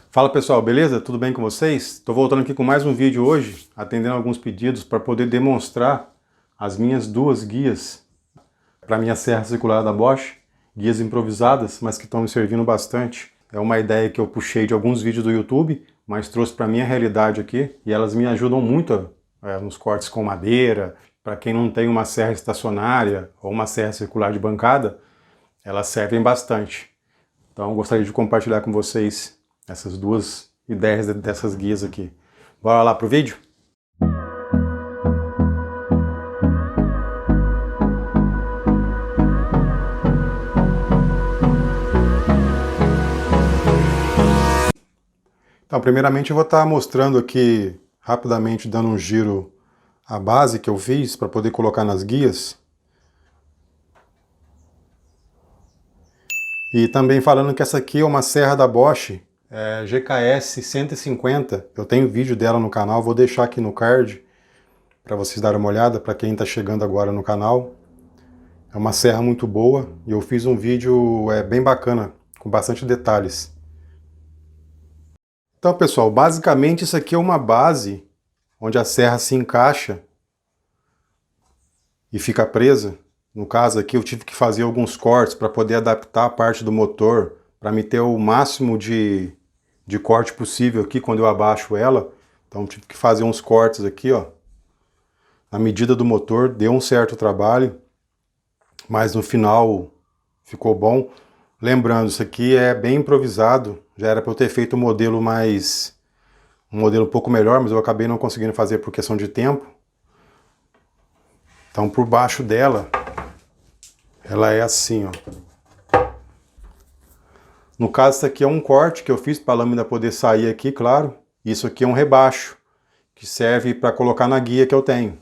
Fala pessoal, beleza? Tudo bem com vocês? Estou voltando aqui com mais um vídeo hoje, atendendo alguns pedidos para poder demonstrar as minhas duas guias para minha serra circular da Bosch, guias improvisadas, mas que estão me servindo bastante. É uma ideia que eu puxei de alguns vídeos do YouTube, mas trouxe para minha realidade aqui e elas me ajudam muito nos cortes com madeira. Para quem não tem uma serra estacionária ou uma serra circular de bancada, elas servem bastante. Então eu gostaria de compartilhar com vocês essas duas ideias dessas guias aqui. Bora lá pro vídeo? Então, primeiramente eu vou estar mostrando aqui, rapidamente, dando um giro, a base que eu fiz para poder colocar nas guias. E também falando que essa aqui é uma serra da Bosch, GKS 150. Eu tenho vídeo dela no canal, vou deixar aqui no card para vocês darem uma olhada, para quem está chegando agora no canal. É uma serra muito boa e eu fiz um vídeo bem bacana, com bastante detalhes. Então, pessoal, basicamente isso aqui é uma base onde a serra se encaixa e fica presa. No caso aqui eu tive que fazer alguns cortes para poder adaptar a parte do motor, para me ter o máximo de corte possível aqui quando eu abaixo ela. Então tive que fazer uns cortes aqui, ó. Na medida do motor, deu um certo trabalho, mas no final ficou bom. Lembrando, isso aqui é bem improvisado, já era para eu ter feito um modelo um modelo um pouco melhor, mas eu acabei não conseguindo fazer por questão de tempo. Então por baixo dela, ela é assim, ó. No caso, isso aqui é um corte que eu fiz para a lâmina poder sair aqui, claro. Isso aqui é um rebaixo, que serve para colocar na guia que eu tenho.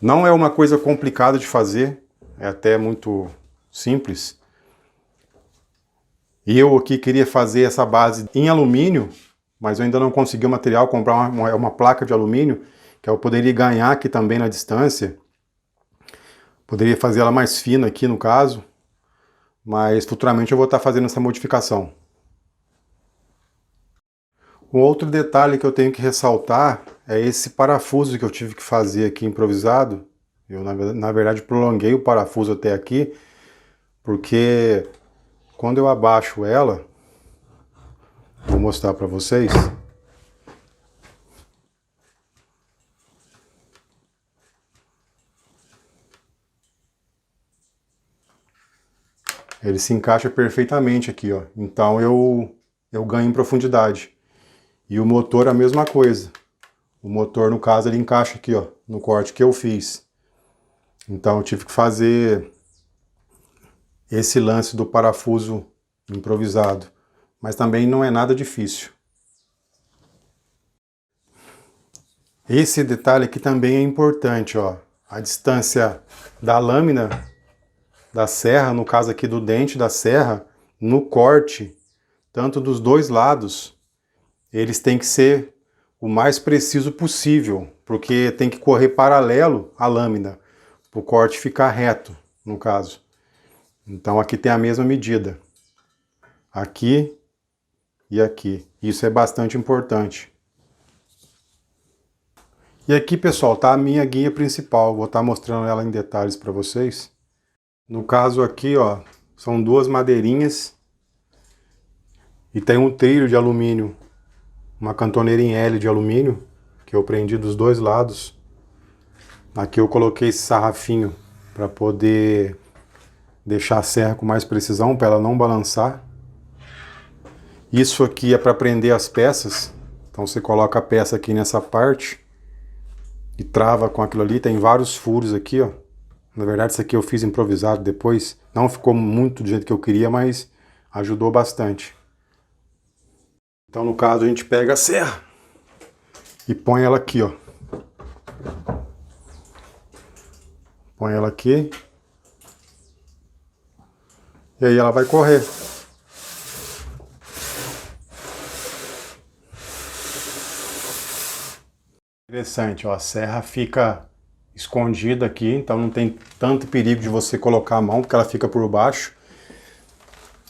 Não é uma coisa complicada de fazer, é até muito simples. E eu aqui queria fazer essa base em alumínio, mas eu ainda não consegui o material, comprar uma placa de alumínio, que eu poderia ganhar aqui também na distância. Poderia fazer ela mais fina aqui no caso, mas futuramente eu vou estar fazendo essa modificação. Um outro detalhe que eu tenho que ressaltar é esse parafuso que eu tive que fazer aqui improvisado. Eu, na verdade, prolonguei o parafuso até aqui, porque quando eu abaixo ela, vou mostrar para vocês. Ele se encaixa perfeitamente aqui, ó. Então eu ganho em profundidade. E o motor a mesma coisa. O motor, no caso, ele encaixa aqui, ó, no corte que eu fiz. Então eu tive que fazer esse lance do parafuso improvisado. Mas também não é nada difícil. Esse detalhe aqui também é importante, ó. A distância da lâmina da serra, no caso aqui do dente da serra, no corte, tanto dos dois lados, eles têm que ser o mais preciso possível, porque tem que correr paralelo à lâmina, para o corte ficar reto, no caso. Então aqui tem a mesma medida. Aqui e aqui. Isso é bastante importante. E aqui, pessoal, tá a minha guia principal. Vou estar mostrando ela em detalhes para vocês. No caso aqui, ó, são duas madeirinhas e tem um trilho de alumínio, uma cantoneira em L de alumínio, que eu prendi dos dois lados. Aqui eu coloquei esse sarrafinho para poder deixar a serra com mais precisão, para ela não balançar. Isso aqui é para prender as peças, então você coloca a peça aqui nessa parte e trava com aquilo ali, tem vários furos aqui, ó. Na verdade, isso aqui eu fiz improvisado depois. Não ficou muito do jeito que eu queria, mas ajudou bastante. Então, no caso, a gente pega a serra e põe ela aqui, ó. Põe ela aqui. E aí ela vai correr. Interessante, ó. A serra fica escondida aqui, então não tem tanto perigo de você colocar a mão, porque ela fica por baixo.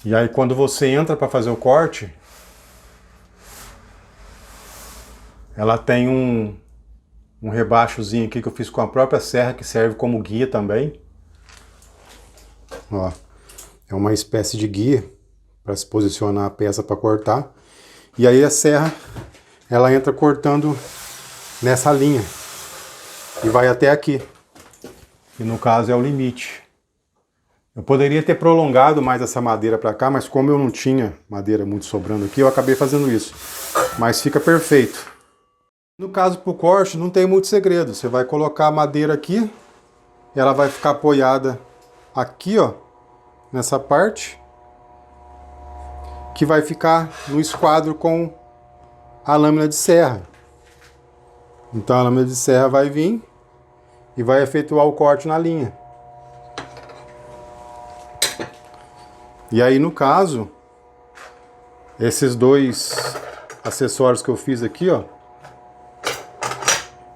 E aí quando você entra para fazer o corte, ela tem um rebaixozinho aqui que eu fiz com a própria serra, que serve como guia também. Ó, é uma espécie de guia para se posicionar a peça para cortar. E aí a serra, ela entra cortando nessa linha e vai até aqui. E no caso é o limite. Eu poderia ter prolongado mais essa madeira para cá, mas como eu não tinha madeira muito sobrando aqui, eu acabei fazendo isso. Mas fica perfeito. No caso pro corte, não tem muito segredo. Você vai colocar a madeira aqui, ela vai ficar apoiada aqui, ó, nessa parte, que vai ficar no esquadro com a lâmina de serra. Então a lâmina de serra vai vir e vai efetuar o corte na linha. E aí, no caso, esses dois acessórios que eu fiz aqui, ó,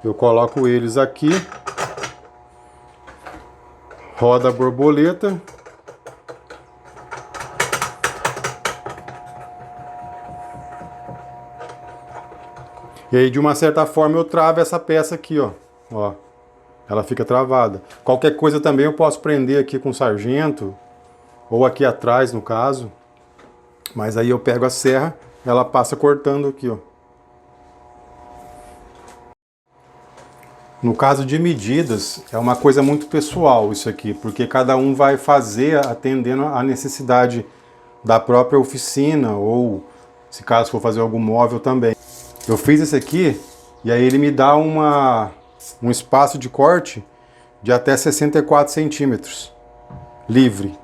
eu coloco eles aqui, roda a borboleta, e aí de uma certa forma eu travo essa peça aqui, ó, ela fica travada. Qualquer coisa também eu posso prender aqui com sargento, ou aqui atrás no caso, mas aí eu pego a serra, ela passa cortando aqui, ó. No caso de medidas, é uma coisa muito pessoal isso aqui, porque cada um vai fazer atendendo à necessidade da própria oficina, ou se caso for fazer algum móvel também. Eu fiz esse aqui, e aí ele me dá um espaço de corte de até 64 centímetros, livre.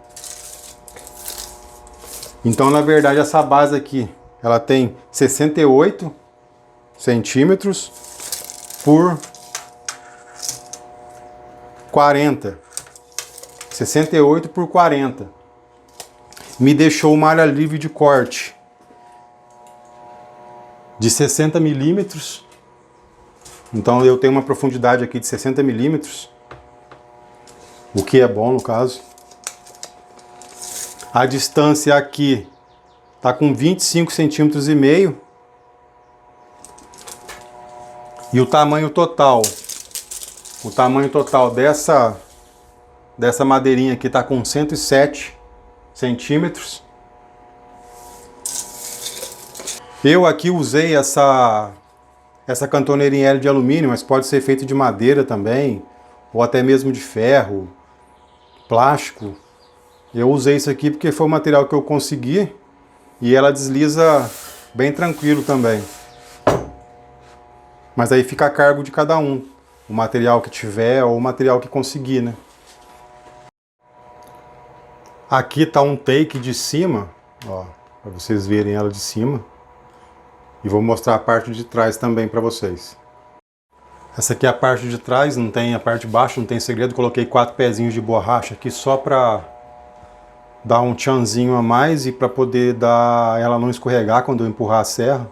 Então, na verdade, essa base aqui, ela tem 68 centímetros por 40. 68 por 40. Me deixou uma área livre de corte de 60 milímetros. Então eu tenho uma profundidade aqui de 60 milímetros, o que é bom no caso. A distância aqui está com 25 centímetros e meio. E o tamanho total dessa madeirinha aqui está com 107 centímetros. Eu aqui usei essa cantoneira em L de alumínio, mas pode ser feito de madeira também, ou até mesmo de ferro, plástico. Eu usei isso aqui porque foi o material que eu consegui e ela desliza bem tranquilo também. Mas aí fica a cargo de cada um, o material que tiver ou o material que conseguir, né? Aqui tá um take de cima, ó, para vocês verem ela de cima. E vou mostrar a parte de trás também para vocês. Essa aqui é a parte de trás, não tem a parte de baixo, não tem segredo. Coloquei 4 pezinhos de borracha aqui só para dar um tchanzinho a mais e para poder ela não escorregar quando eu empurrar a serra.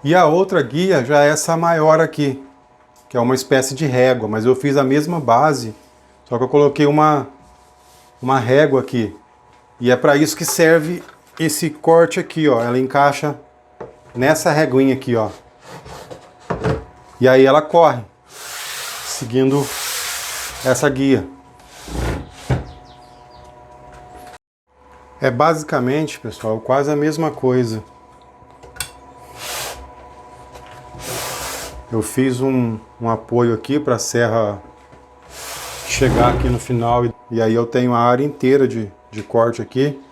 E a outra guia já é essa maior aqui, que é uma espécie de régua, mas eu fiz a mesma base, só que eu coloquei uma régua aqui. E é para isso que serve esse corte aqui, ó. Ela encaixa nessa reguinha aqui, ó. E aí ela corre, seguindo essa guia. É basicamente, pessoal, quase a mesma coisa. Eu fiz um apoio aqui para a serra chegar aqui no final. E aí eu tenho a área inteira de corte aqui,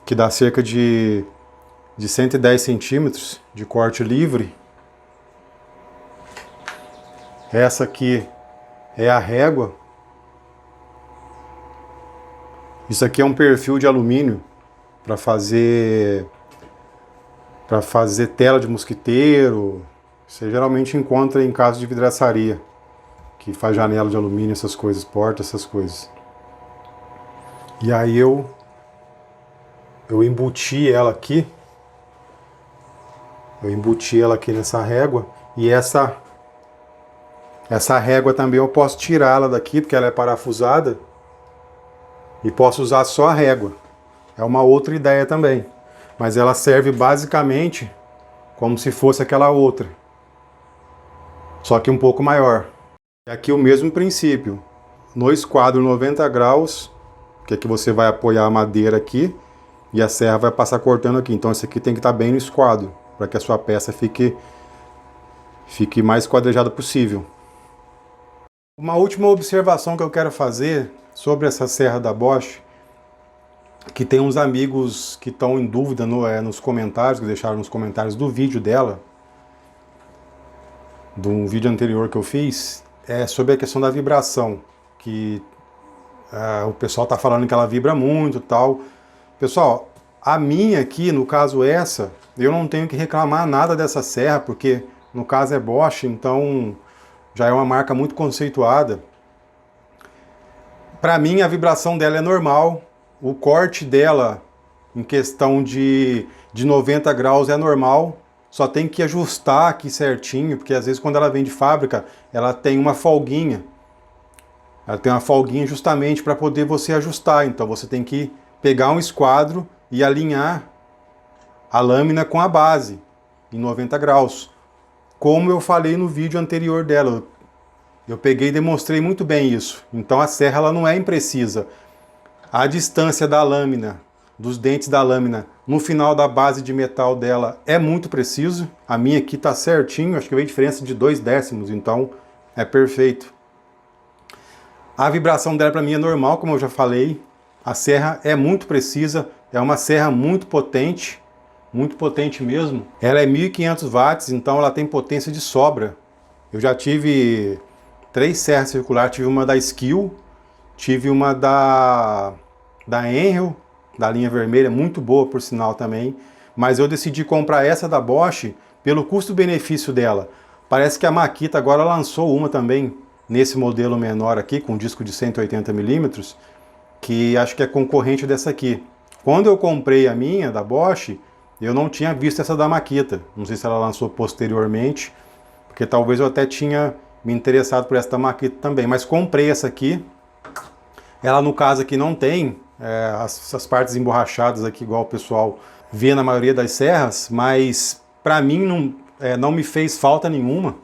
que dá cerca de 110 centímetros de corte livre. Essa aqui é a régua. Isso aqui é um perfil de alumínio para fazer tela de mosquiteiro. Você geralmente encontra em casa de vidraçaria, que faz janela de alumínio, essas coisas, porta, essas coisas. E aí eu embuti ela aqui. Eu embuti ela aqui nessa régua. E essa régua também eu posso tirá-la daqui, porque ela é parafusada. E posso usar só a régua. é uma outra ideia também. Mas ela serve basicamente como se fosse aquela outra, só que um pouco maior. E aqui o mesmo princípio. No esquadro 90 graus, que é que você vai apoiar a madeira aqui, e a serra vai passar cortando aqui. Então esse aqui tem que estar bem no esquadro, para que a sua peça fique mais quadrejada possível. Uma última observação que eu quero fazer sobre essa serra da Bosch, que tem uns amigos que estão em dúvida nos comentários, que deixaram nos comentários do vídeo dela, de um vídeo anterior que eu fiz, é sobre a questão da vibração, que o pessoal está falando que ela vibra muito e tal. Pessoal, a minha aqui, no caso essa, eu não tenho que reclamar nada dessa serra, porque no caso é Bosch, então já é uma marca muito conceituada. Para mim a vibração dela é normal, o corte dela em questão de 90 graus é normal, só tem que ajustar aqui certinho, porque às vezes quando ela vem de fábrica, ela tem uma folguinha. Ela tem uma folguinha justamente para poder você ajustar, então você tem que pegar um esquadro e alinhar a lâmina com a base em 90 graus. Como eu falei no vídeo anterior dela, eu peguei e demonstrei muito bem isso. Então a serra ela não é imprecisa. A distância da lâmina, dos dentes da lâmina, no final da base de metal dela é muito preciso. A minha aqui está certinho, acho que veio diferença de 2 décimos, então é perfeito. A vibração dela para mim é normal, como eu já falei. A serra é muito precisa, é uma serra muito potente mesmo. Ela é 1500 watts, então ela tem potência de sobra. Eu já tive 3 serras circulares, tive uma da Skil, tive uma da Enel, da linha vermelha, muito boa por sinal também, mas eu decidi comprar essa da Bosch pelo custo-benefício dela. Parece que a Makita agora lançou uma também, nesse modelo menor aqui, com disco de 180 milímetros, que acho que é concorrente dessa aqui. Quando eu comprei a minha, da Bosch, eu não tinha visto essa da Makita. Não sei se ela lançou posteriormente, porque talvez eu até tinha me interessado por essa da Makita também. Mas comprei essa aqui. Ela, no caso aqui, não tem essas partes emborrachadas aqui, igual o pessoal vê na maioria das serras, mas para mim não me fez falta nenhuma.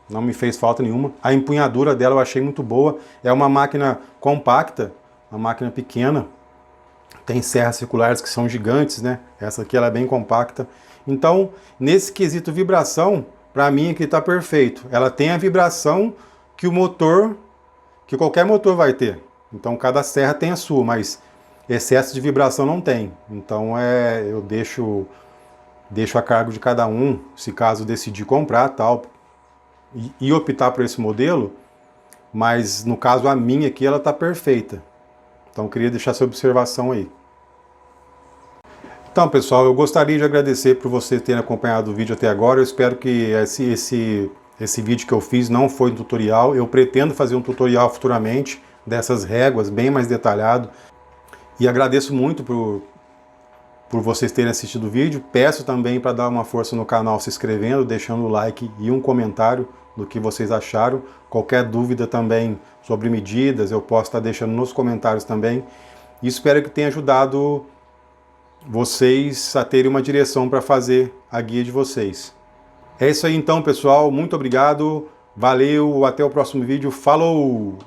Não me fez falta nenhuma. A empunhadura dela eu achei muito boa. É uma máquina compacta, uma máquina pequena. Tem serras circulares que são gigantes, né? Essa aqui ela é bem compacta. Então, nesse quesito vibração, para mim aqui está perfeito. Ela tem a vibração que que qualquer motor vai ter. Então, cada serra tem a sua, mas excesso de vibração não tem. Então, eu deixo a cargo de cada um, se caso decidir comprar tal, e optar por esse modelo, mas no caso a minha aqui ela está perfeita. Então eu queria deixar essa observação aí. Então pessoal, eu gostaria de agradecer por vocês terem acompanhado o vídeo até agora. Eu espero que esse vídeo que eu fiz não foi um tutorial. Eu pretendo fazer um tutorial futuramente dessas réguas bem mais detalhado. E agradeço muito por vocês terem assistido o vídeo. Peço também para dar uma força no canal se inscrevendo, deixando o like e um comentário do que vocês acharam. Qualquer dúvida também sobre medidas eu posso estar deixando nos comentários também. E espero que tenha ajudado vocês a terem uma direção para fazer a guia de vocês. É isso aí então, pessoal. Muito obrigado. Valeu. Até o próximo vídeo. Falou!